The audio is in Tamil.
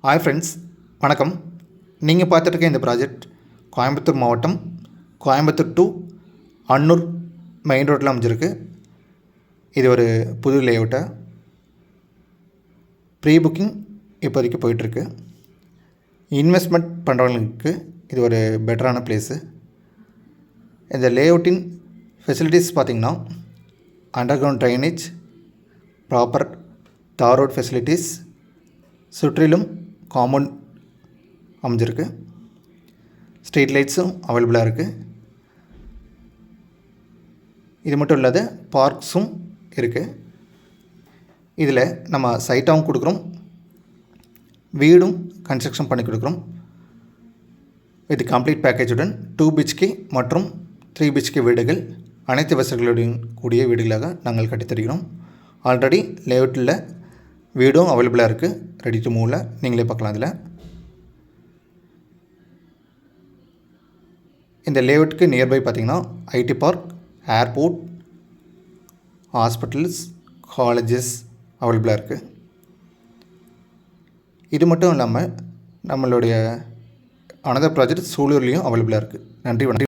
ஹாய் ஃப்ரெண்ட்ஸ், வணக்கம். நீங்கள் பார்த்துட்டு இந்த ப்ராஜெக்ட் கோயம்புத்தூர் மாவட்டம் கோயம்புத்தூர் டு அன்னூர் மெயின் ரோட்டில் அமைஞ்சிருக்கு. இது ஒரு புது லேஅவுட்டை ப்ரீ புக்கிங் இப்போதைக்கு போயிட்டுருக்கு. இன்வெஸ்ட்மெண்ட் பண்ணுறவங்களுக்கு இது ஒரு பெட்டரான பிளேஸு. இந்த லேஅவுட்டின் ஃபெசிலிட்டிஸ் பார்த்திங்கன்னா அண்டர் கிரவுண்ட் ட்ரைனேஜ், ப்ராப்பர் தார் ரோட் ஃபெசிலிட்டிஸ், சுற்றிலும் காம்பவுண்ட் அமைஞ்சிருக்கு. ஸ்ட்ரீட் லைட்ஸும் அவைலபிளாக இருக்குது. இது மட்டும் இல்லாத பார்க்ஸும் இருக்குது. இதில் நம்ம சைட்டாகவும் கொடுக்குறோம், வீடும் கன்ஸ்ட்ரக்ஷன் பண்ணி கொடுக்குறோம். இது கம்ப்ளீட் பேக்கேஜுடன் 2 BHK மற்றும் 3 BHK வீடுகள் அனைத்து வசதிகளுடன் கூடிய வீடுகளாக நாங்கள் கட்டித்தருகிறோம். ஆல்ரெடி லேஅவுட்டில் வீடும் அவைலபிளாக இருக்குது. ரெடி டு மூவில் நீங்களே பார்க்கலாம். இதில் இந்த லேஅவுட்டுக்கு நியர்பை பார்த்திங்கன்னா IT park, airport, hospitals, colleges அவைலபிளாக இருக்குது. இது மட்டும் இல்லாமல் நம்மளுடைய அனதர் ப்ராஜெக்ட் சூலூர்லேயும் அவைலபிளாக இருக்குது. நன்றி, வணக்கம்.